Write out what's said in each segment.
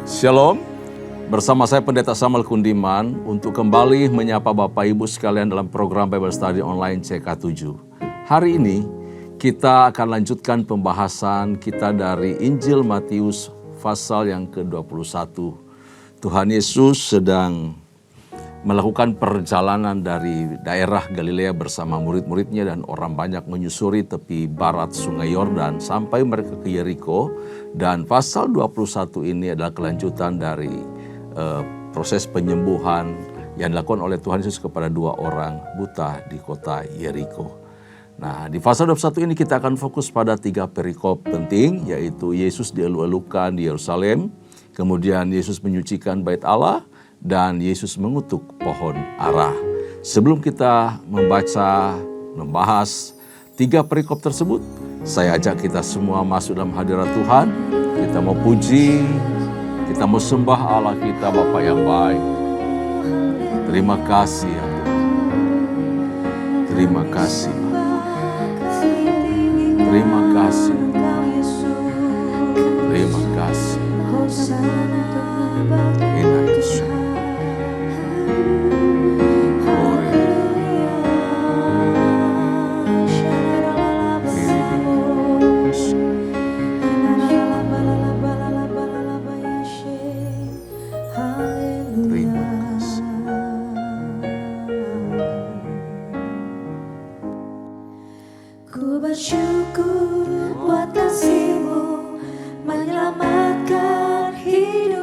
Shalom, bersama saya Pendeta Samuel Kundiman untuk kembali menyapa Bapak Ibu sekalian dalam program Bible Study Online CK7. Hari ini kita akan lanjutkan pembahasan kita dari Injil Matius pasal yang ke-21. Tuhan Yesus sedang melakukan perjalanan dari daerah Galilea bersama murid-muridnya dan orang banyak menyusuri tepi barat sungai Yordan sampai mereka ke Yeriko. Dan pasal 21 ini adalah kelanjutan dari proses penyembuhan yang dilakukan oleh Tuhan Yesus kepada dua orang buta di kota Yeriko. Nah, di pasal 21 ini kita akan fokus pada 3 perikop penting, yaitu Yesus dielu-elukan di Yerusalem, kemudian Yesus menyucikan bait Allah, dan Yesus mengutuk pohon ara. Sebelum kita membahas 3 perikop tersebut, saya ajak kita semua masuk dalam hadirat Tuhan. Kita mau puji, kita mau sembah Allah kita, Bapa yang baik. Terima kasih ya Tuhan. Terima kasih. Terima kasih. Terima kasih. Enak Yesus. Ku bersyukur buat kasih-Mu menyelamatkan hidup.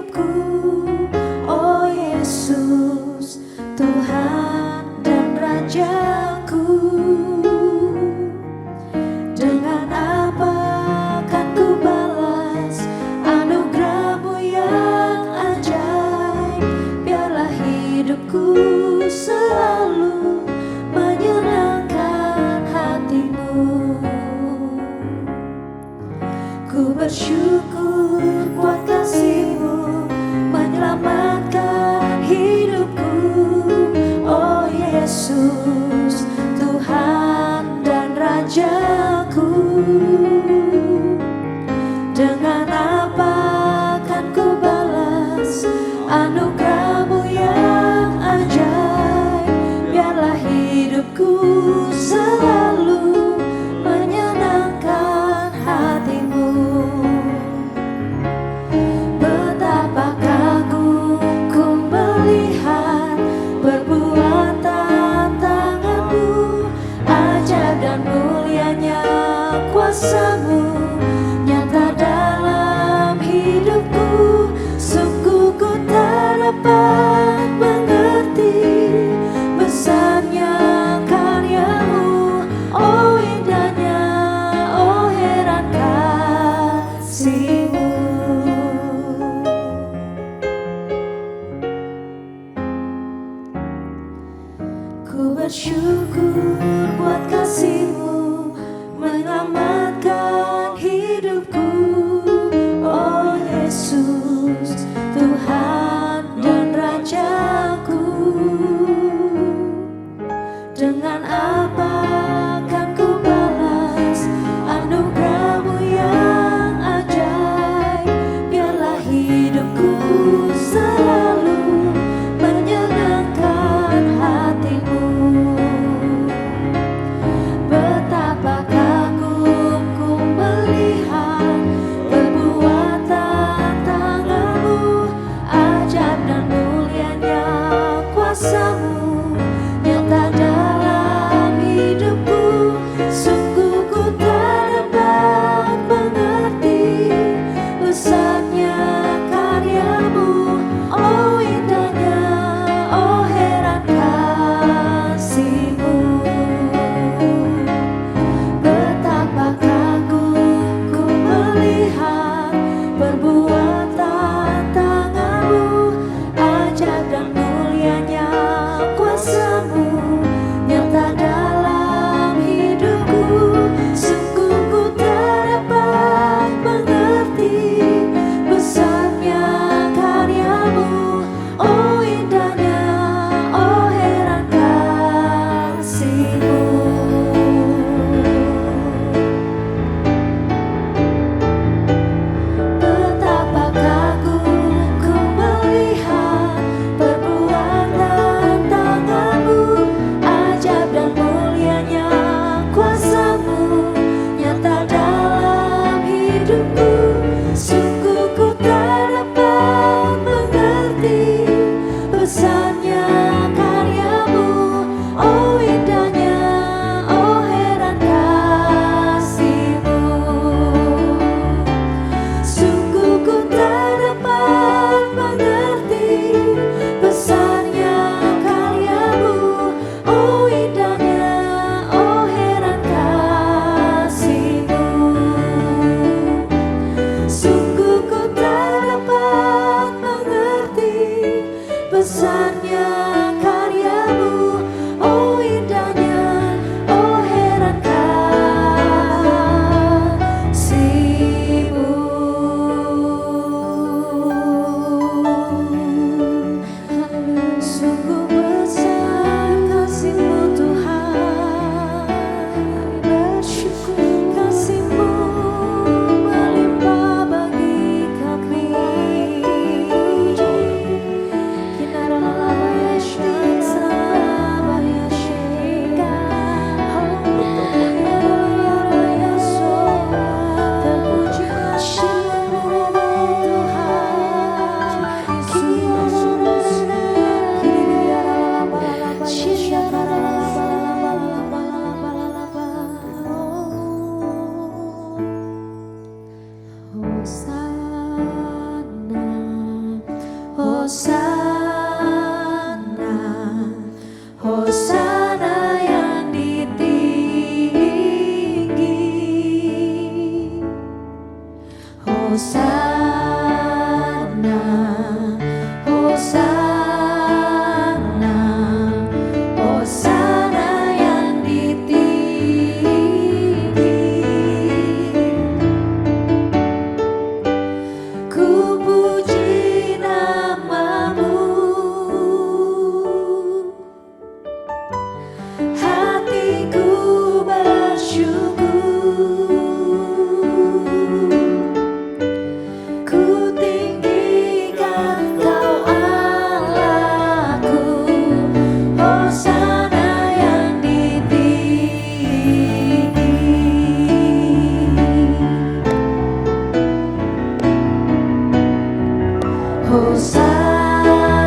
Hosana,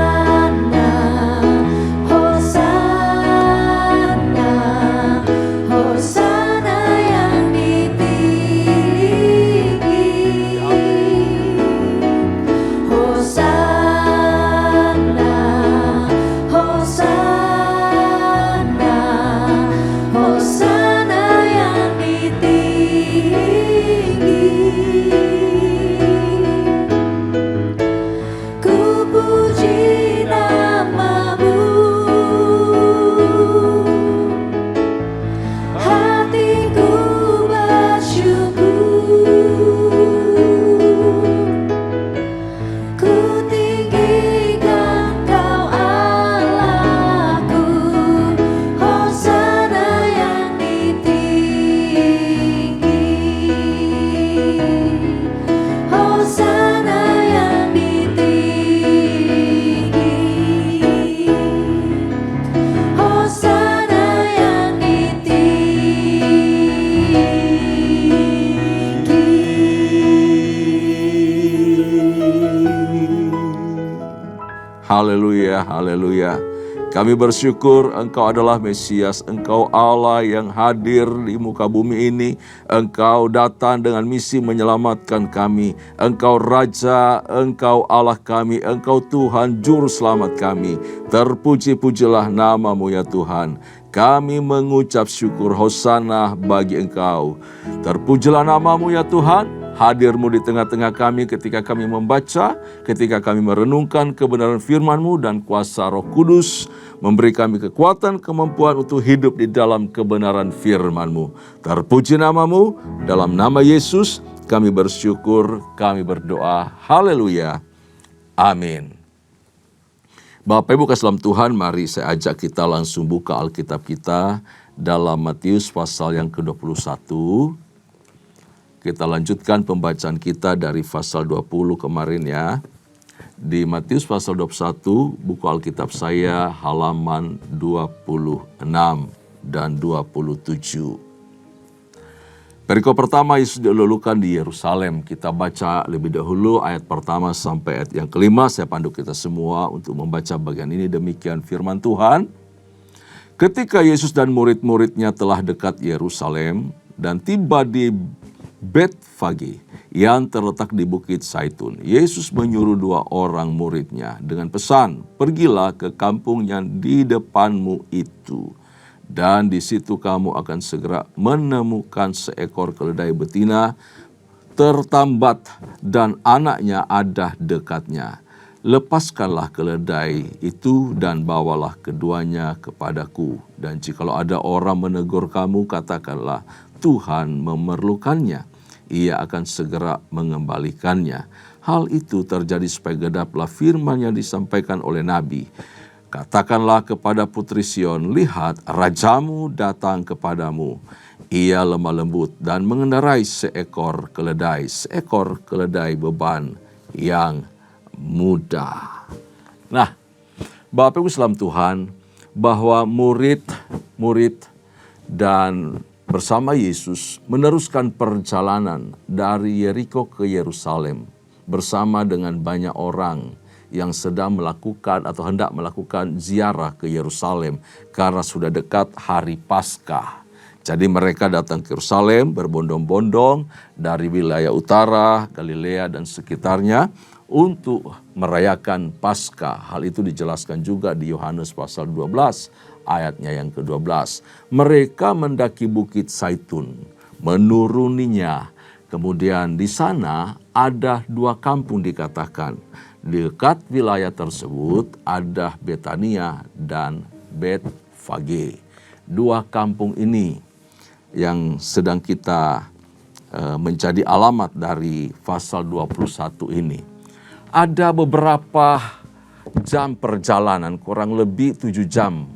Hosana, Hosana yang ditinggi. Hosana, Hosana, Hosana yang ditinggi. Ku puji namamu, hatiku bersyukur. Ku tinggikan Kau Allahku, Hosana yang ditinggi. Hosana yang ditinggi. Hosana yang ditinggi. Haleluya, haleluya. Kami bersyukur Engkau adalah Mesias, Engkau Allah yang hadir di muka bumi ini. Engkau datang dengan misi menyelamatkan kami. Engkau Raja, Engkau Allah kami, Engkau Tuhan Juru Selamat kami. Terpuji-pujilah namamu ya Tuhan. Kami mengucap syukur, Hosana bagi Engkau. Terpujilah namamu ya Tuhan. Hadir-Mu di tengah-tengah kami ketika kami membaca, ketika kami merenungkan kebenaran firman-Mu, dan kuasa Roh Kudus memberi kami kekuatan, kemampuan untuk hidup di dalam kebenaran firman-Mu. Terpuji namamu, dalam nama Yesus kami bersyukur, kami berdoa. Haleluya. Amin. Bapak Ibu kasih dalam Tuhan, mari saya ajak kita langsung buka Alkitab kita dalam Matius pasal yang ke-21. Kita lanjutkan pembacaan kita dari pasal 20 kemarin ya. Di Matius pasal 21, buku Alkitab saya halaman 26 dan 27. Perikop pertama, Yesus dilulukan di Yerusalem. Kita baca lebih dahulu ayat pertama sampai ayat yang kelima. Saya pandu kita semua untuk membaca bagian ini. Demikian firman Tuhan. Ketika Yesus dan murid-muridnya telah dekat Yerusalem dan tiba di Betfage yang terletak di Bukit Zaitun, Yesus menyuruh 2 orang muridnya dengan pesan, "Pergilah ke kampung yang di depanmu itu, dan di situ kamu akan segera menemukan seekor keledai betina tertambat dan anaknya ada dekatnya. Lepaskanlah keledai itu dan bawalah keduanya kepadaku. Dan jikalau ada orang menegur kamu, katakanlah, Tuhan memerlukannya. Ia akan segera mengembalikannya." Hal itu terjadi supaya genaplah firman yang disampaikan oleh Nabi. "Katakanlah kepada putri Sion, lihat, rajamu datang kepadamu. Ia lemah lembut dan mengendarai seekor keledai beban yang mudah." Nah, Bapak Ibu salam Tuhan, bahwa murid dan bersama Yesus meneruskan perjalanan dari Yeriko ke Yerusalem bersama dengan banyak orang yang sedang melakukan atau hendak melakukan ziarah ke Yerusalem karena sudah dekat hari Paskah. Jadi mereka datang ke Yerusalem berbondong-bondong dari wilayah utara, Galilea dan sekitarnya untuk merayakan Paskah. Hal itu dijelaskan juga di Yohanes pasal 12 ayatnya yang ke-12. Mereka mendaki Bukit Zaitun, menuruninya. Kemudian di sana ada 2 kampung dikatakan. Di dekat wilayah tersebut ada Betania dan Betfage. 2 kampung ini yang sedang kita menjadi alamat dari pasal 21 ini. Ada beberapa jam perjalanan, kurang lebih 7 jam.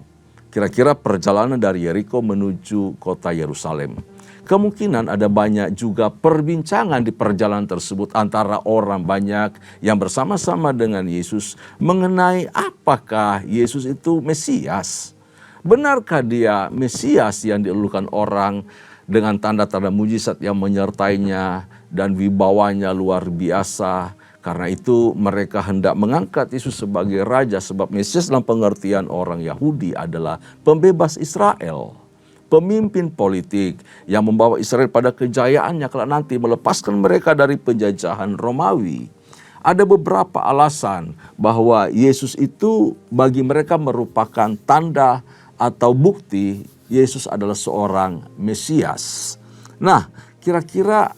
Kira-kira perjalanan dari Yeriko menuju kota Yerusalem. Kemungkinan ada banyak juga perbincangan di perjalanan tersebut antara orang banyak yang bersama-sama dengan Yesus mengenai apakah Yesus itu Mesias. Benarkah dia Mesias yang dielulukan orang dengan tanda-tanda mujizat yang menyertainya dan wibawanya luar biasa? Karena itu mereka hendak mengangkat Yesus sebagai raja, sebab Mesias dalam pengertian orang Yahudi adalah pembebas Israel, pemimpin politik yang membawa Israel pada kejayaannya kelak nanti, melepaskan mereka dari penjajahan Romawi. Ada beberapa alasan bahwa Yesus itu bagi mereka merupakan tanda atau bukti Yesus adalah seorang Mesias. Nah, kira-kira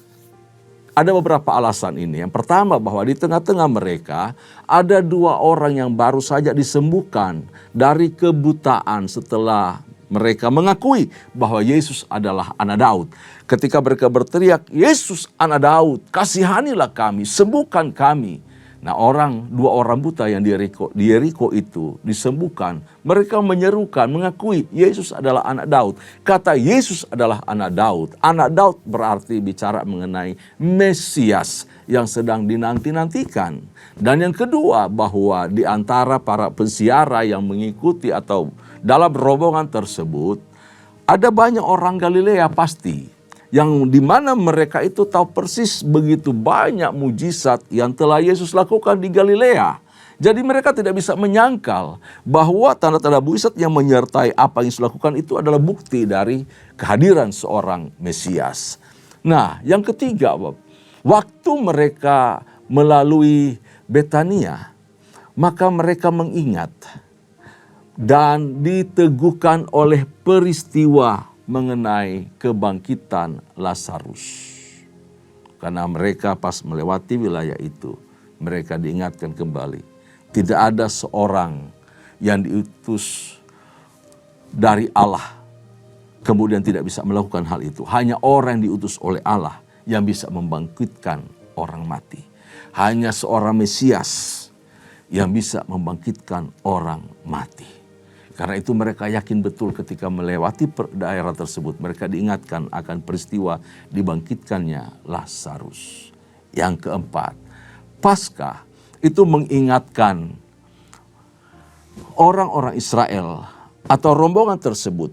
ada beberapa alasan ini. Yang pertama, bahwa di tengah-tengah mereka ada dua orang yang baru saja disembuhkan dari kebutaan setelah mereka mengakui bahwa Yesus adalah anak Daud. Ketika mereka berteriak, "Yesus anak Daud, kasihanilah kami, sembuhkan kami." Nah, dua orang buta yang di Yeriko itu disembuhkan. Mereka menyerukan, mengakui Yesus adalah anak Daud. Kata Yesus adalah anak Daud. Anak Daud berarti bicara mengenai Mesias yang sedang dinanti-nantikan. Dan yang kedua, bahwa di antara para penziarah yang mengikuti atau dalam rombongan tersebut, ada banyak orang Galilea pasti. Yang dimana mereka itu tahu persis begitu banyak mujizat yang telah Yesus lakukan di Galilea. Jadi mereka tidak bisa menyangkal bahwa tanda-tanda mujizat yang menyertai apa yang Yesus lakukan itu adalah bukti dari kehadiran seorang Mesias. Nah, yang ketiga, waktu mereka melalui Betania, maka mereka mengingat dan diteguhkan oleh peristiwa mengenai kebangkitan Lazarus. Karena mereka pas melewati wilayah itu, mereka diingatkan kembali. Tidak ada seorang yang diutus dari Allah kemudian tidak bisa melakukan hal itu. Hanya orang yang diutus oleh Allah yang bisa membangkitkan orang mati. Hanya seorang Mesias yang bisa membangkitkan orang mati. Karena itu mereka yakin betul ketika melewati daerah tersebut, mereka diingatkan akan peristiwa dibangkitkannya Lazarus. Yang keempat, Paskah itu mengingatkan orang-orang Israel atau rombongan tersebut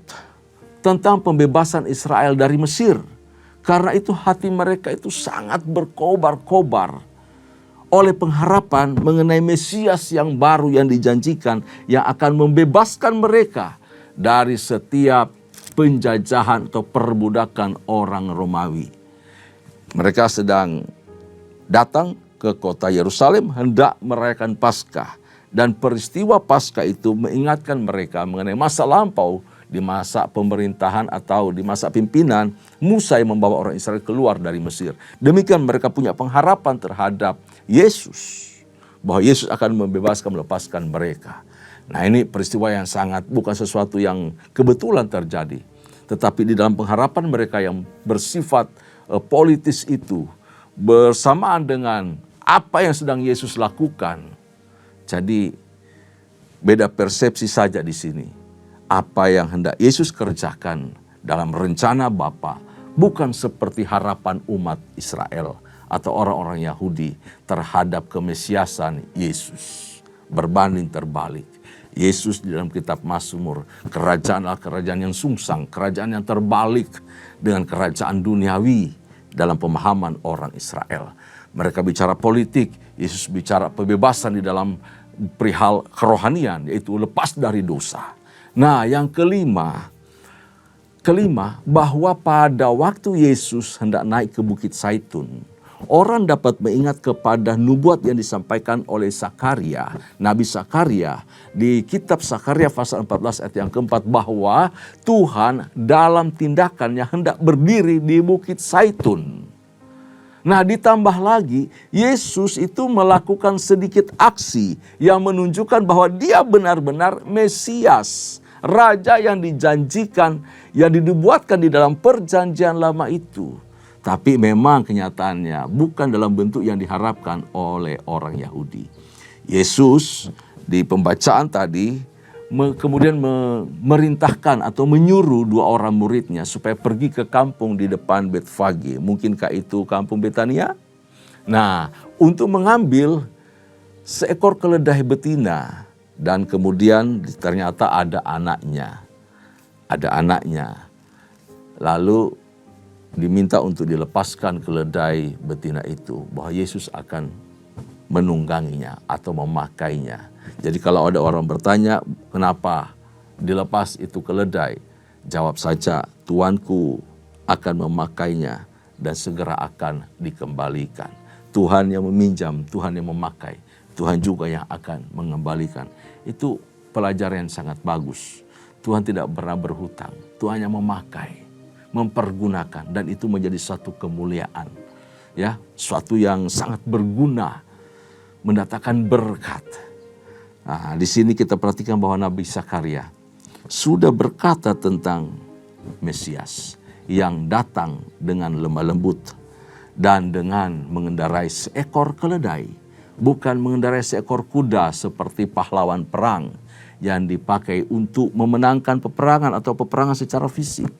tentang pembebasan Israel dari Mesir. Karena itu hati mereka itu sangat berkobar-kobar oleh pengharapan mengenai Mesias yang baru yang dijanjikan, yang akan membebaskan mereka dari setiap penjajahan atau perbudakan orang Romawi. Mereka sedang datang ke kota Yerusalem hendak merayakan Paskah. Dan peristiwa Paskah itu mengingatkan mereka mengenai masa lampau di masa pemerintahan atau di masa pimpinan Musa yang membawa orang Israel keluar dari Mesir. Demikian mereka punya pengharapan terhadap Yesus, bahwa Yesus akan membebaskan, melepaskan mereka. Nah, ini peristiwa yang sangat bukan sesuatu yang kebetulan terjadi, tetapi di dalam pengharapan mereka yang bersifat politis itu bersamaan dengan apa yang sedang Yesus lakukan. Jadi beda persepsi saja di sini. Apa yang hendak Yesus kerjakan dalam rencana Bapa bukan seperti harapan umat Israel atau orang-orang Yahudi terhadap kemesiasan Yesus. Berbanding terbalik. Yesus di dalam kitab Mazmur, kerajaan adalah kerajaan yang sungsang, kerajaan yang terbalik dengan kerajaan duniawi dalam pemahaman orang Israel. Mereka bicara politik, Yesus bicara pembebasan di dalam perihal kerohanian, yaitu lepas dari dosa. Nah, yang kelima, bahwa pada waktu Yesus hendak naik ke Bukit Zaitun, orang dapat mengingat kepada nubuat yang disampaikan oleh Zakaria, Nabi Zakaria, di kitab Zakaria pasal 14 ayat yang keempat, bahwa Tuhan dalam tindakannya hendak berdiri di Bukit Zaitun. Nah, ditambah lagi, Yesus itu melakukan sedikit aksi yang menunjukkan bahwa dia benar-benar Mesias, Raja yang dijanjikan, yang dinubuatkan di dalam perjanjian lama itu. Tapi memang kenyataannya bukan dalam bentuk yang diharapkan oleh orang Yahudi. Yesus di pembacaan tadi kemudian memerintahkan atau menyuruh dua orang muridnya supaya pergi ke kampung di depan Betfage. Mungkinkah itu kampung Betania? Nah, untuk mengambil seekor keledai betina dan kemudian ternyata ada anaknya. Ada anaknya. Lalu diminta untuk dilepaskan keledai betina itu, bahwa Yesus akan menungganginya atau memakainya. Jadi kalau ada orang bertanya, kenapa dilepas itu keledai? Jawab saja, Tuanku akan memakainya dan segera akan dikembalikan. Tuhan yang meminjam, Tuhan yang memakai, Tuhan juga yang akan mengembalikan. Itu pelajaran yang sangat bagus. Tuhan tidak pernah berhutang, Tuhan yang memakai, mempergunakan, dan itu menjadi suatu kemuliaan. Ya, suatu yang sangat berguna, mendatangkan berkat. Nah, di sini kita perhatikan bahwa Nabi Zakaria sudah berkata tentang Mesias yang datang dengan lemah lembut dan dengan mengendarai seekor keledai, bukan mengendarai seekor kuda seperti pahlawan perang yang dipakai untuk memenangkan peperangan atau peperangan secara fisik.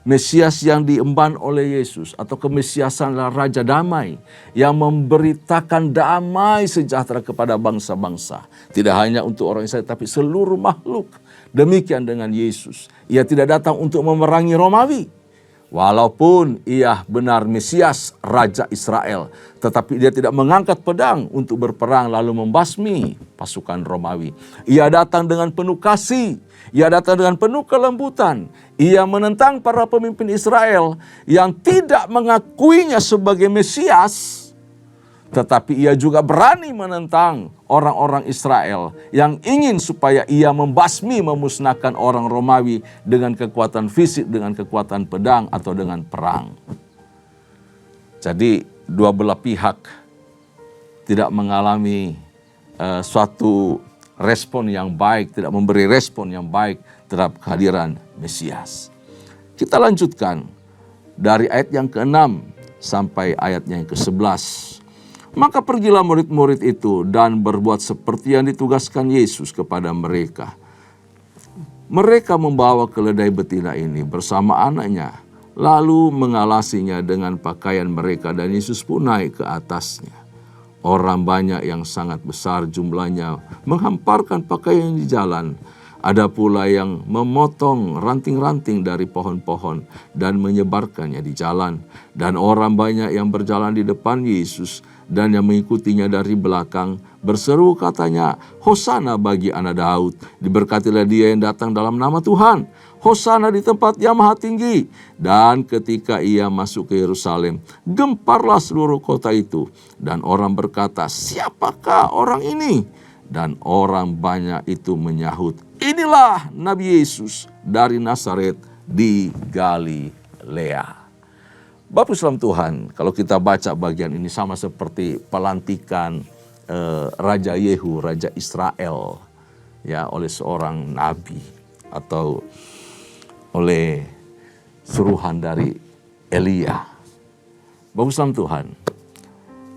Mesias yang diemban oleh Yesus atau kemesiasan adalah Raja Damai yang memberitakan damai sejahtera kepada bangsa-bangsa. Tidak hanya untuk orang Israel tapi seluruh makhluk. Demikian dengan Yesus. Ia tidak datang untuk memerangi Romawi. Walaupun ia benar Mesias, Raja Israel, tetapi dia tidak mengangkat pedang untuk berperang lalu membasmi pasukan Romawi. Ia datang dengan penuh kasih, ia datang dengan penuh kelembutan. Ia menentang para pemimpin Israel yang tidak mengakuinya sebagai Mesias, tetapi ia juga berani menentang orang-orang Israel yang ingin supaya ia membasmi, memusnahkan orang Romawi dengan kekuatan fisik, dengan kekuatan pedang atau dengan perang. Jadi dua belah pihak tidak mengalami suatu respon yang baik, tidak memberi respon yang baik terhadap kehadiran Mesias. Kita lanjutkan dari ayat yang ke-6 sampai ayat yang ke-11. Maka pergilah murid-murid itu dan berbuat seperti yang ditugaskan Yesus kepada mereka. Mereka membawa keledai betina ini bersama anaknya, lalu mengalasinya dengan pakaian mereka dan Yesus pun naik ke atasnya. Orang banyak yang sangat besar jumlahnya menghamparkan pakaian di jalan. Ada pula yang memotong ranting-ranting dari pohon-pohon dan menyebarkannya di jalan. Dan orang banyak yang berjalan di depan Yesus dan yang mengikutinya dari belakang berseru katanya, Hosana bagi anak Daud, diberkatilah dia yang datang dalam nama Tuhan. Hosana di tempat yang maha tinggi. Dan ketika ia masuk ke Yerusalem, gemparlah seluruh kota itu. Dan orang berkata, siapakah orang ini? Dan orang banyak itu menyahut, inilah Nabi Yesus dari Nazaret di Galilea. Bapak Islam Tuhan, kalau kita baca bagian ini sama seperti pelantikan Raja Yehu, Raja Israel, ya, oleh seorang nabi atau oleh suruhan dari Elia. Bapak Islam Tuhan,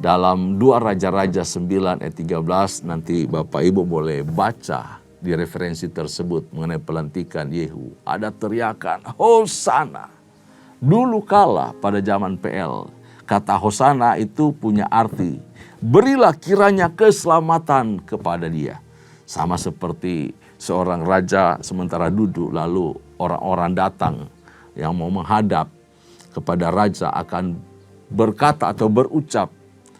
dalam 2 Raja-Raja 9 ayat 13 nanti Bapak Ibu boleh baca di referensi tersebut mengenai pelantikan Yehu. Ada teriakan Hosana. Dulu kala pada zaman PL, kata Hosana itu punya arti berilah kiranya keselamatan kepada dia. Sama seperti seorang raja sementara duduk lalu orang-orang datang yang mau menghadap kepada raja akan berkata atau berucap,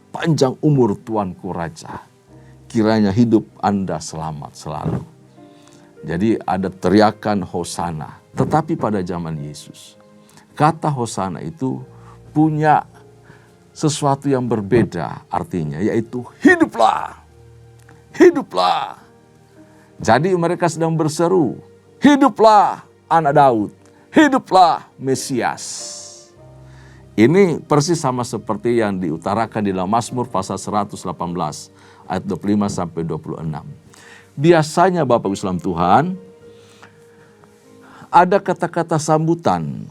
panjang umur tuanku raja, kiranya hidup Anda selamat selalu. Jadi ada teriakan Hosana. Tetapi pada zaman Yesus, kata Hosana itu punya sesuatu yang berbeda artinya, yaitu hiduplah, hiduplah. Jadi mereka sedang berseru, hiduplah anak Daud, hiduplah Mesias. Ini persis sama seperti yang diutarakan di dalam Mazmur pasal 118 ayat 25 sampai 26. Biasanya Bapak Islam Tuhan ada kata-kata sambutan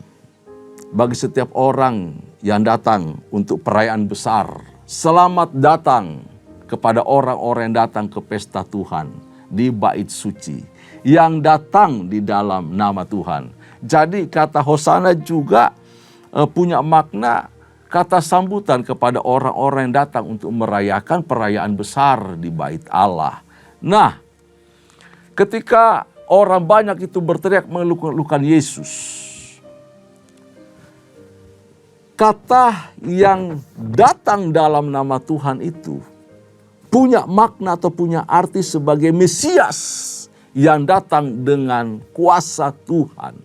bagi setiap orang yang datang untuk perayaan besar. Selamat datang kepada orang-orang yang datang ke pesta Tuhan di bait suci, yang datang di dalam nama Tuhan. Jadi kata Hosana juga punya makna kata sambutan kepada orang-orang yang datang untuk merayakan perayaan besar di bait Allah. Nah, ketika orang banyak itu berteriak mengeluhkan Yesus, kata yang datang dalam nama Tuhan itu punya makna atau punya arti sebagai Mesias yang datang dengan kuasa Tuhan.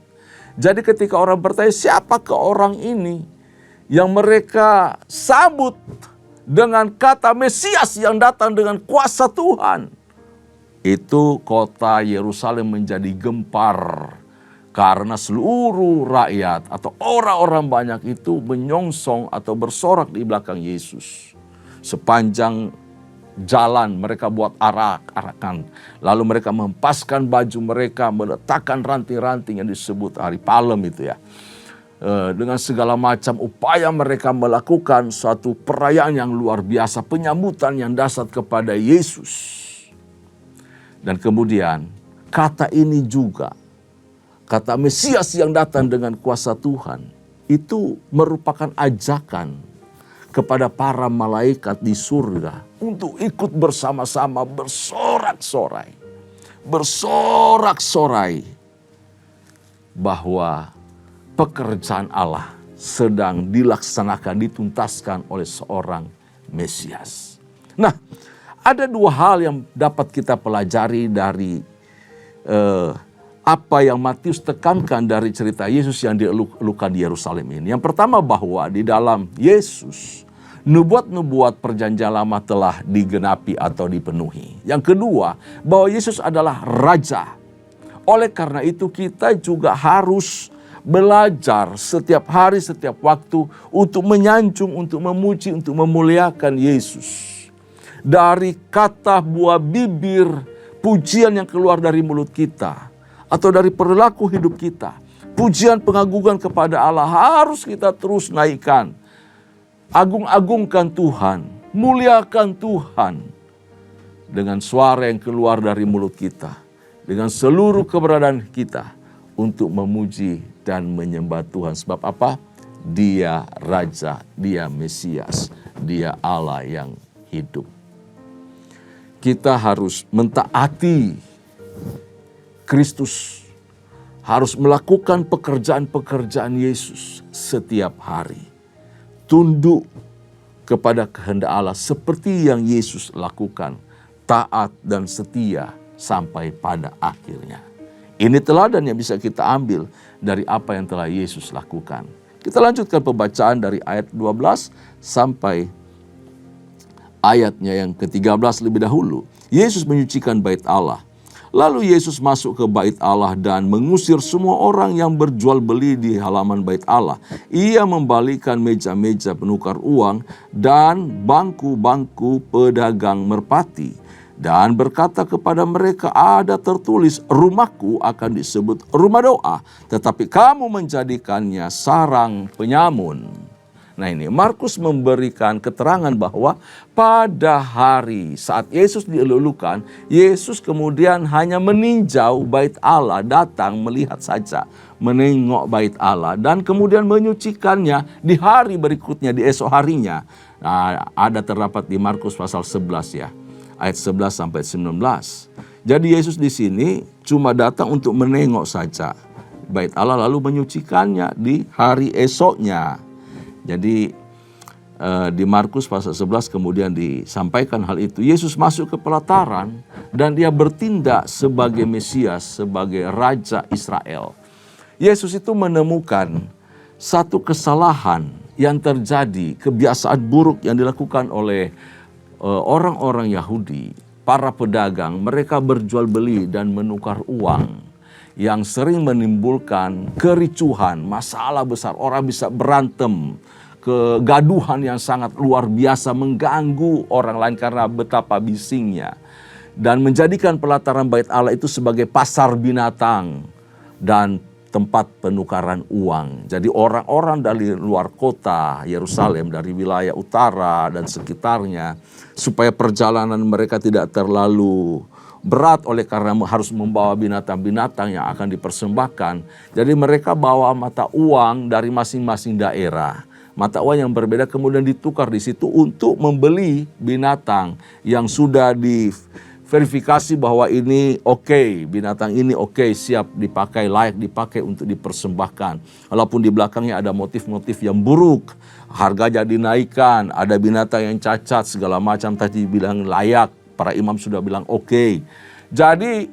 Jadi ketika orang bertanya, siapakah orang ini yang mereka sambut dengan kata Mesias yang datang dengan kuasa Tuhan? Itu kota Yerusalem menjadi gempar karena seluruh rakyat atau orang-orang banyak itu menyongsong atau bersorak di belakang Yesus. Sepanjang jalan mereka buat arak-arakan. Lalu mereka menghempaskan baju mereka, meletakkan ranting-ranting yang disebut hari Palem itu ya. Dengan segala macam upaya mereka melakukan suatu perayaan yang luar biasa, penyambutan yang dahsyat kepada Yesus. Dan kemudian kata ini juga, kata Mesias yang datang dengan kuasa Tuhan, itu merupakan ajakan kepada para malaikat di surga untuk ikut bersama-sama bersorak-sorai. Bersorak-sorai bahwa pekerjaan Allah sedang dilaksanakan, dituntaskan oleh seorang Mesias. Nah, ada dua hal yang dapat kita pelajari dari apa yang Matius tekankan dari cerita Yesus yang dielukan di Yerusalem ini. Yang pertama, bahwa di dalam Yesus nubuat-nubuat perjanjian lama telah digenapi atau dipenuhi. Yang kedua, bahwa Yesus adalah Raja. Oleh karena itu kita juga harus belajar setiap hari, setiap waktu untuk menyanjung, untuk memuji, untuk memuliakan Yesus. Dari kata buah bibir, pujian yang keluar dari mulut kita, atau dari perilaku hidup kita, pujian pengagungan kepada Allah harus kita terus naikkan. Agung-agungkan Tuhan, muliakan Tuhan dengan suara yang keluar dari mulut kita, dengan seluruh keberadaan kita untuk memuji dan menyembah Tuhan. Sebab apa? Dia Raja, Dia Mesias, Dia Allah yang hidup. Kita harus mentaati Kristus, harus melakukan pekerjaan-pekerjaan Yesus setiap hari. Tunduk kepada kehendak Allah seperti yang Yesus lakukan, taat dan setia sampai pada akhirnya. Ini teladan yang bisa kita ambil dari apa yang telah Yesus lakukan. Kita lanjutkan pembacaan dari ayat 12 sampai ayatnya yang ke-13 lebih dahulu. Yesus menyucikan bait Allah. Lalu Yesus masuk ke bait Allah dan mengusir semua orang yang berjual beli di halaman bait Allah. Ia membalikkan meja-meja penukar uang dan bangku-bangku pedagang merpati. Dan berkata kepada mereka, ada tertulis, rumahku akan disebut rumah doa, tetapi kamu menjadikannya sarang penyamun. Nah ini, Markus memberikan keterangan bahwa pada hari saat Yesus dielulukan, Yesus kemudian hanya meninjau bait Allah, datang melihat saja, menengok bait Allah, dan kemudian menyucikannya di hari berikutnya, di esok harinya. Nah, ada terdapat di Markus pasal 11 ya, ayat 11 sampai 19. Jadi Yesus di sini cuma datang untuk menengok saja bait Allah, lalu menyucikannya di hari esoknya. Jadi di Markus pasal 11 kemudian disampaikan hal itu. Yesus masuk ke pelataran dan dia bertindak sebagai Mesias, sebagai Raja Israel. Yesus itu menemukan satu kesalahan yang terjadi, kebiasaan buruk yang dilakukan oleh orang-orang Yahudi, para pedagang. Mereka berjual beli dan menukar uang yang sering menimbulkan kericuhan, masalah besar. Orang bisa berantem, kegaduhan yang sangat luar biasa, mengganggu orang lain karena betapa bisingnya. Dan menjadikan pelataran bait Allah itu sebagai pasar binatang dan tempat penukaran uang. Jadi orang-orang dari luar kota Yerusalem, dari wilayah utara dan sekitarnya, supaya perjalanan mereka tidak terlalu berat oleh karena harus membawa binatang-binatang yang akan dipersembahkan. Jadi mereka bawa mata uang dari masing-masing daerah. Mata uang yang berbeda kemudian ditukar di situ untuk membeli binatang yang sudah verifikasi bahwa ini oke, binatang ini oke, siap dipakai, layak dipakai untuk dipersembahkan. Walaupun di belakangnya ada motif-motif yang buruk, harganya dinaikkan, ada binatang yang cacat, segala macam tadi bilang layak, para imam sudah bilang oke. Jadi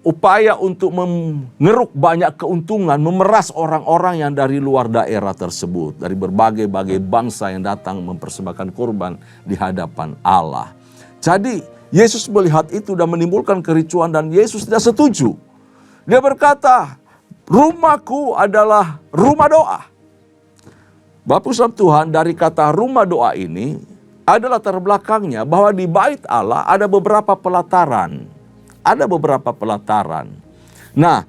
upaya untuk mengeruk banyak keuntungan, memeras orang-orang yang dari luar daerah tersebut, dari berbagai-bagai bangsa yang datang mempersembahkan kurban di hadapan Allah. Jadi Yesus melihat itu dan menimbulkan kericuan, dan Yesus tidak setuju. Dia berkata, rumahku adalah rumah doa. Bapak Ibu Tuhan, dari kata rumah doa ini adalah terbelakangnya bahwa di bait Allah ada beberapa pelataran. Ada beberapa pelataran. Nah,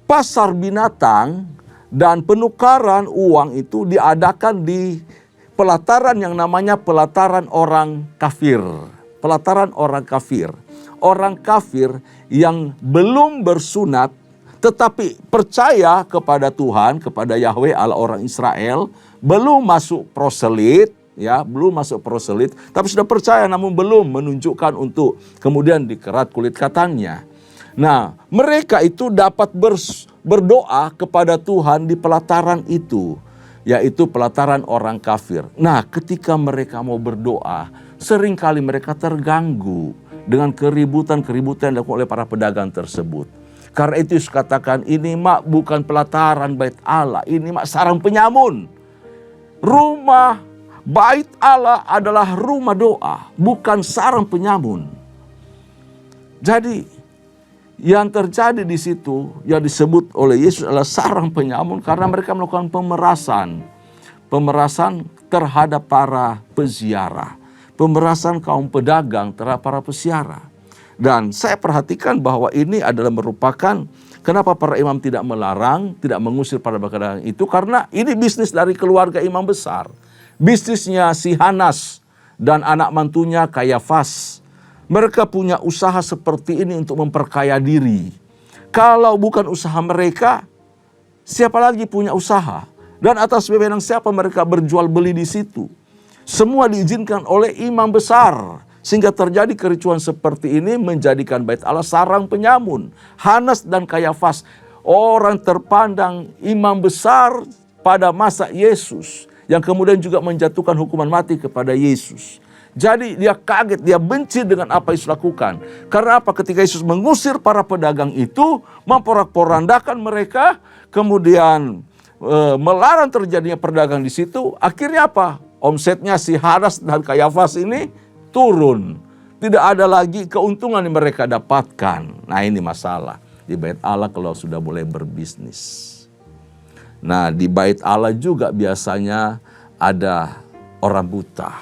pasar binatang dan penukaran uang itu diadakan di pelataran yang namanya pelataran orang kafir. Pelataran orang kafir. Orang kafir yang belum bersunat tetapi percaya kepada Tuhan, kepada Yahweh Allah orang Israel, belum masuk proselit, ya, belum masuk proselit, tapi sudah percaya namun belum menunjukkan untuk kemudian dikerat kulit katanya. Nah, mereka itu dapat berdoa kepada Tuhan di pelataran itu, yaitu pelataran orang kafir. Nah, ketika mereka mau berdoa, seringkali mereka terganggu dengan keributan-keributan yang dilakukan oleh para pedagang tersebut. Karena itu Yesus katakan, ini mak bukan pelataran bait Allah, ini mak sarang penyamun. Rumah bait Allah adalah rumah doa, bukan sarang penyamun. Jadi yang terjadi di situ yang disebut oleh Yesus adalah sarang penyamun karena mereka melakukan pemerasan terhadap para peziarah, pemerasan kaum pedagang terhadap para peziarah. Dan saya perhatikan bahwa ini adalah merupakan kenapa para imam tidak melarang, tidak mengusir para pedagang itu, karena ini bisnis dari keluarga imam besar. Bisnisnya si Hanas dan anak mantunya Kayafas. Mereka punya usaha seperti ini untuk memperkaya diri. Kalau bukan usaha mereka, siapa lagi punya usaha? Dan atas wewenang siapa mereka berjual beli di situ? Semua diizinkan oleh imam besar. Sehingga terjadi kericuan seperti ini menjadikan bait Allah sarang penyamun. Hanas dan Kayafas, orang terpandang imam besar pada masa Yesus, yang kemudian juga menjatuhkan hukuman mati kepada Yesus. Jadi dia kaget, dia benci dengan apa Yesus lakukan. Karena apa? Ketika Yesus mengusir para pedagang itu, memporak-porandakan mereka, kemudian melarang terjadinya perdagang di situ, akhirnya apa? Omsetnya si Hanas dan Kayafas ini turun. Tidak ada lagi keuntungan yang mereka dapatkan. Nah, ini masalah di bait Allah kalau sudah mulai berbisnis. Nah, di bait Allah juga biasanya ada orang buta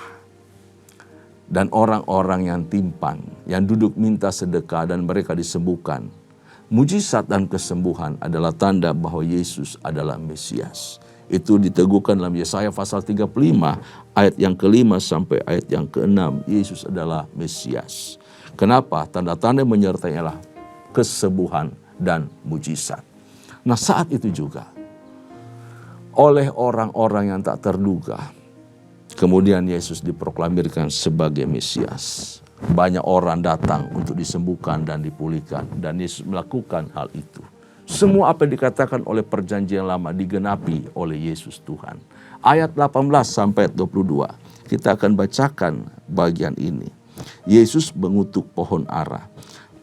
dan orang-orang yang timpang, yang duduk minta sedekah dan mereka disembuhkan. Mujizat dan kesembuhan adalah tanda bahwa Yesus adalah Mesias. Itu diteguhkan dalam Yesaya pasal 35 ayat yang ke-5 sampai ayat yang ke-6. Yesus adalah Mesias. Kenapa? Tanda-tanda menyertai adalah kesembuhan dan mujizat. Nah, saat itu juga oleh orang-orang yang tak terduga, kemudian Yesus diproklamirkan sebagai Mesias. Banyak orang datang untuk disembuhkan dan dipulihkan, dan Yesus melakukan hal itu. Semua apa yang dikatakan oleh perjanjian lama digenapi oleh Yesus Tuhan. Ayat 18 sampai 22. Kita akan bacakan bagian ini. Yesus mengutuk pohon ara.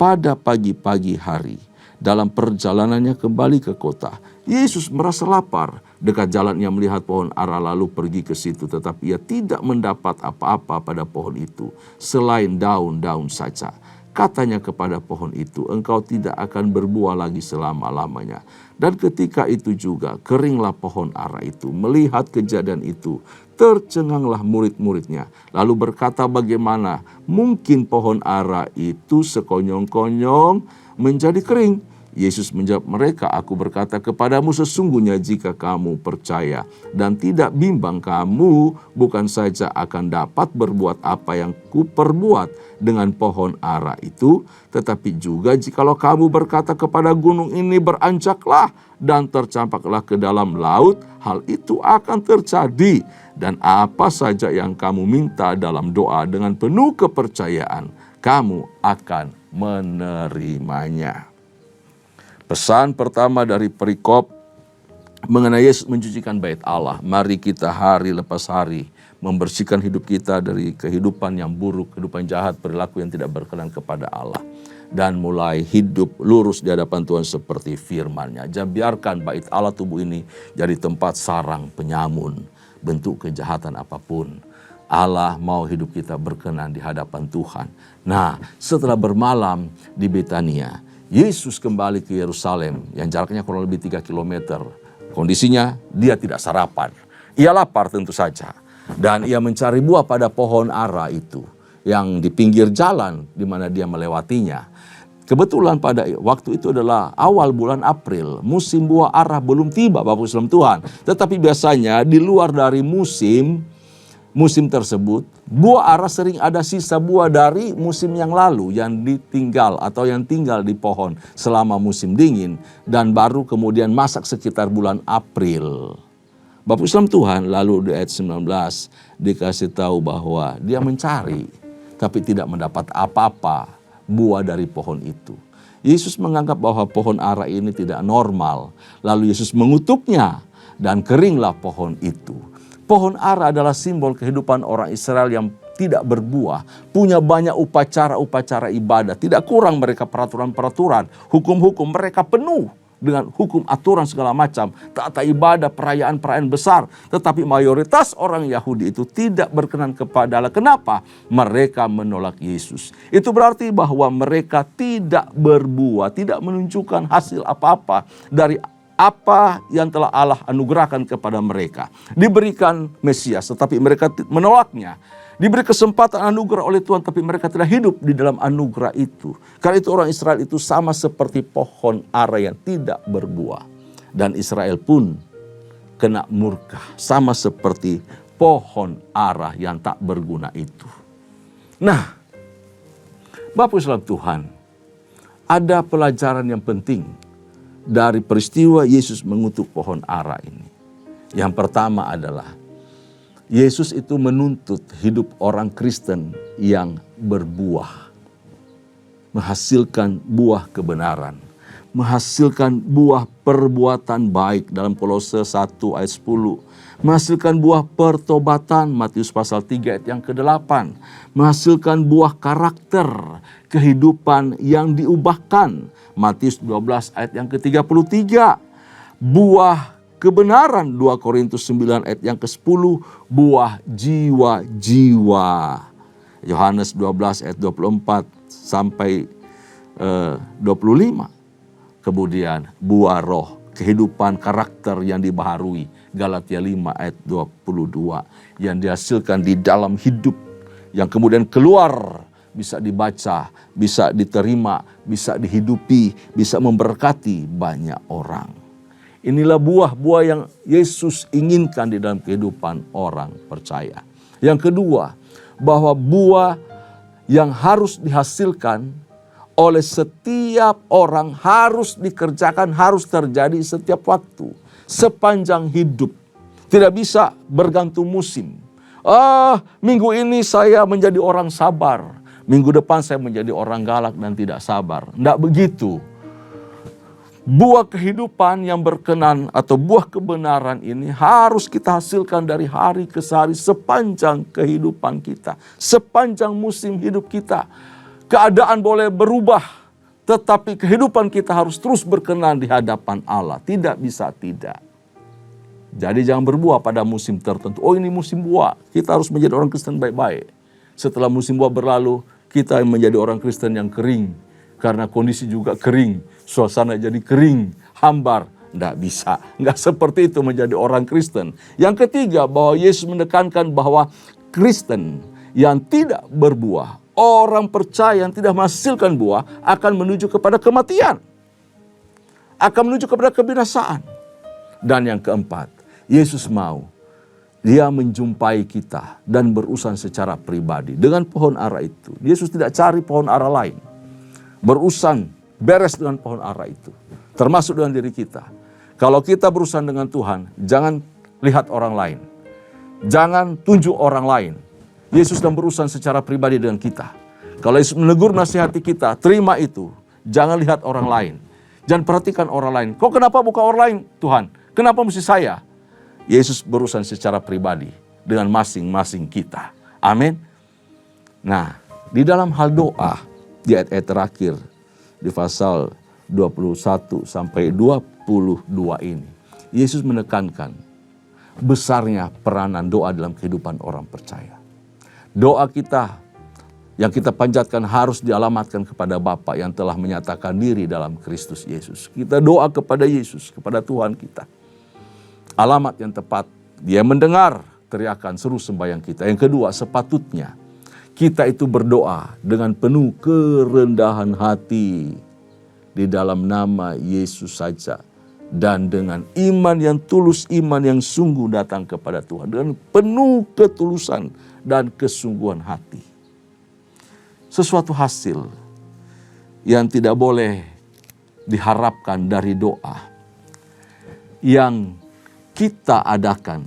Pada pagi-pagi hari, dalam perjalanannya kembali ke kota, Yesus merasa lapar. Dekat jalan ia melihat pohon ara lalu pergi ke situ. Tetapi ia tidak mendapat apa-apa pada pohon itu, selain daun-daun saja. Katanya kepada pohon itu, engkau tidak akan berbuah lagi selama-lamanya. Dan ketika itu juga keringlah pohon ara itu. Melihat kejadian itu, tercenganglah murid-muridnya. Lalu berkata, bagaimana mungkin pohon ara itu sekonyong-konyong menjadi kering? Yesus menjawab mereka, aku berkata kepadamu sesungguhnya jika kamu percaya dan tidak bimbang, kamu bukan saja akan dapat berbuat apa yang kuperbuat dengan pohon ara itu, tetapi juga jikalau kamu berkata kepada gunung ini beranjaklah dan tercampaklah ke dalam laut, hal itu akan terjadi. Dan apa saja yang kamu minta dalam doa dengan penuh kepercayaan, kamu akan menerimanya. Pesan pertama dari perikop mengenai Yesus mencucikan bait Allah. Mari kita hari lepas hari membersihkan hidup kita dari kehidupan yang buruk, kehidupan jahat, perilaku yang tidak berkenan kepada Allah. Dan mulai hidup lurus di hadapan Tuhan seperti firman-Nya. Jangan biarkan bait Allah tubuh ini jadi tempat sarang penyamun, bentuk kejahatan apapun. Allah mau hidup kita berkenan di hadapan Tuhan. Nah, setelah bermalam di Betania, Yesus kembali ke Yerusalem yang jaraknya kurang lebih 3 km. Kondisinya dia tidak sarapan. Ia lapar tentu saja. Dan ia mencari buah pada pohon ara itu yang di pinggir jalan di mana dia melewatinya. Kebetulan pada waktu itu adalah awal bulan April. Musim buah ara belum tiba, Bapak Islam Tuhan. Tetapi biasanya di luar dari musim tersebut, buah ara sering ada sisa buah dari musim yang lalu yang ditinggal atau yang tinggal di pohon selama musim dingin dan baru kemudian masak sekitar bulan April. Bapak Islam Tuhan, lalu di ayat 19 dikasih tahu bahwa dia mencari tapi tidak mendapat apa-apa buah dari pohon itu. Yesus menganggap bahwa pohon ara ini tidak normal. Lalu Yesus mengutuknya dan keringlah pohon itu. Pohon ara adalah simbol kehidupan orang Israel yang tidak berbuah, punya banyak upacara-upacara ibadah, tidak kurang mereka peraturan-peraturan, hukum-hukum, mereka penuh dengan hukum aturan segala macam, tata ibadah, perayaan-perayaan besar. Tetapi mayoritas orang Yahudi itu tidak berkenan kepada Allah. Kenapa? Mereka menolak Yesus. Itu berarti bahwa mereka tidak berbuah, tidak menunjukkan hasil apa-apa dari apa yang telah Allah anugerahkan kepada mereka. Diberikan Mesias, tetapi mereka menolaknya. Diberi kesempatan anugerah oleh Tuhan, tapi mereka tidak hidup di dalam anugerah itu. Karena itu orang Israel itu sama seperti pohon ara yang tidak berbuah. Dan Israel pun kena murka, sama seperti pohon ara yang tak berguna itu. Nah, Bapak Islam Tuhan, ada pelajaran yang penting dari peristiwa Yesus mengutuk pohon ara ini. Yang pertama adalah Yesus itu menuntut hidup orang Kristen yang berbuah. Menghasilkan buah kebenaran. Menghasilkan buah perbuatan baik dalam Kolose 1 ayat 10. Menghasilkan buah pertobatan, Matius pasal 3 ayat yang ke-8. Menghasilkan buah karakter, kehidupan yang diubahkan, Matius 12 ayat yang ke-33. Buah kebenaran, 2 Korintus 9 ayat yang ke-10. Buah jiwa-jiwa, Yohanes 12 ayat 24 sampai 25. Kemudian buah roh, kehidupan karakter yang dibaharui, Galatia 5 ayat 22. Yang dihasilkan di dalam hidup, yang kemudian keluar, bisa dibaca, bisa diterima, bisa dihidupi, bisa memberkati banyak orang. Inilah buah-buah yang Yesus inginkan di dalam kehidupan orang percaya. Yang kedua, bahwa buah yang harus dihasilkan oleh setiap orang harus dikerjakan, harus terjadi setiap waktu, sepanjang hidup. Tidak bisa bergantung musim. Minggu ini saya menjadi orang sabar, minggu depan saya menjadi orang galak dan tidak sabar. Tidak begitu. Buah kehidupan yang berkenan atau buah kebenaran ini harus kita hasilkan dari hari ke hari sepanjang kehidupan kita. Sepanjang musim hidup kita. Keadaan boleh berubah, tetapi kehidupan kita harus terus berkenan di hadapan Allah. Tidak bisa tidak. Jadi jangan berbuah pada musim tertentu. Oh, ini musim buah, kita harus menjadi orang Kristen baik-baik. Setelah musim buah berlalu, kita menjadi orang Kristen yang kering. Karena kondisi juga kering, suasana jadi kering, hambar. Tidak bisa, nggak seperti itu menjadi orang Kristen. Yang ketiga, bahwa Yesus menekankan bahwa Kristen yang tidak berbuah, orang percaya yang tidak menghasilkan buah akan menuju kepada kematian. akan menuju kepada kebinasaan. Dan yang keempat, Yesus mau Dia menjumpai kita dan berurusan secara pribadi dengan pohon ara itu. Yesus tidak cari pohon ara lain. Berurusan beres dengan pohon ara itu. Termasuk dengan diri kita. Kalau kita berurusan dengan Tuhan, jangan lihat orang lain. Jangan tunjuk orang lain. Yesus sedang berurusan secara pribadi dengan kita. Kalau Yesus menegur nasihati kita, terima itu. Jangan lihat orang lain. Jangan perhatikan orang lain. Kok kenapa bukan orang lain, Tuhan? Kenapa mesti saya? Yesus berurusan secara pribadi dengan masing-masing kita. Amin. Nah, di dalam hal doa, di ayat-ayat terakhir, di pasal 21 sampai 22 ini, Yesus menekankan besarnya peranan doa dalam kehidupan orang percaya. Doa kita yang kita panjatkan harus dialamatkan kepada Bapa yang telah menyatakan diri dalam Kristus Yesus. Kita doa kepada Yesus, kepada Tuhan kita. Alamat yang tepat, Dia mendengar teriakan seru sembahyang kita. Yang kedua, sepatutnya kita itu berdoa dengan penuh kerendahan hati di dalam nama Yesus saja. Dan dengan iman yang tulus, iman yang sungguh datang kepada Tuhan. Dengan penuh ketulusan dan kesungguhan hati. Sesuatu hasil yang tidak boleh diharapkan dari doa yang kita adakan,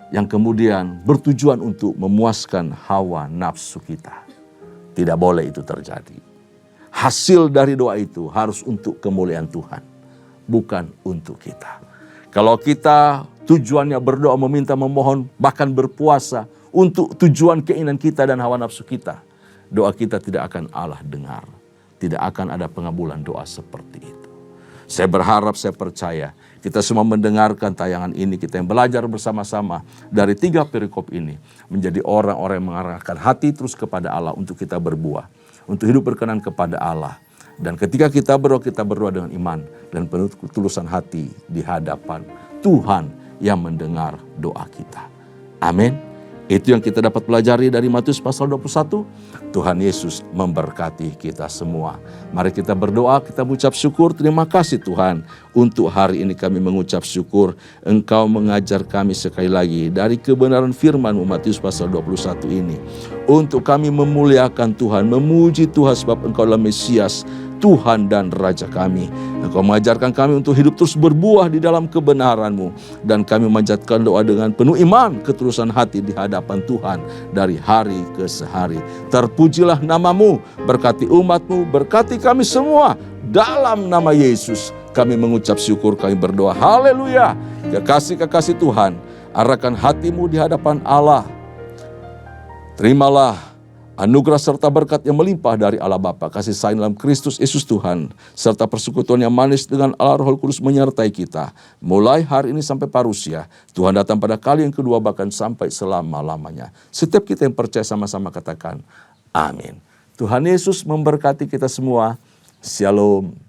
yang kemudian bertujuan untuk memuaskan hawa nafsu kita. Tidak boleh itu terjadi. Hasil dari doa itu harus untuk kemuliaan Tuhan, bukan untuk kita. Kalau kita tujuannya berdoa, meminta, memohon, bahkan berpuasa untuk tujuan keinginan kita dan hawa nafsu kita, doa kita tidak akan Allah dengar. Tidak akan ada pengabulan doa seperti itu. Saya berharap, saya percaya kita semua mendengarkan tayangan ini, kita yang belajar bersama-sama dari 3 perikop ini menjadi orang-orang yang mengarahkan hati terus kepada Allah untuk kita berbuah, untuk hidup berkenan kepada Allah. Dan ketika kita berdoa dengan iman dan penuh ketulusan hati di hadapan Tuhan yang mendengar doa kita. Amin. Itu yang kita dapat pelajari dari Matius pasal 21. Tuhan Yesus memberkati kita semua. Mari kita berdoa, kita mengucap syukur. Terima kasih Tuhan, untuk hari ini kami mengucap syukur. Engkau mengajar kami sekali lagi dari kebenaran firman-Mu Matius pasal 21 ini. Untuk kami memuliakan Tuhan, memuji Tuhan sebab Engkau adalah Mesias, Tuhan dan Raja kami. Engkau mengajarkan kami untuk hidup terus berbuah di dalam kebenaran-Mu. Dan kami memanjatkan doa dengan penuh iman, ketulusan hati di hadapan Tuhan dari hari ke hari. Terpujilah nama-Mu, berkati umat-Mu, berkati kami semua. Dalam nama Yesus kami mengucap syukur, kami berdoa. Haleluya. Kekasih-kekasih Tuhan, arahkan hatimu di hadapan Allah. Terimalah anugerah serta berkat yang melimpah dari Allah Bapa, kasih sayang dalam Kristus Yesus Tuhan, serta persekutuan yang manis dengan Allah Roh Kudus menyertai kita. Mulai hari ini sampai parusia, Tuhan datang pada kali yang kedua bahkan sampai selama-lamanya. Setiap kita yang percaya sama-sama katakan, amin. Tuhan Yesus memberkati kita semua. Shalom.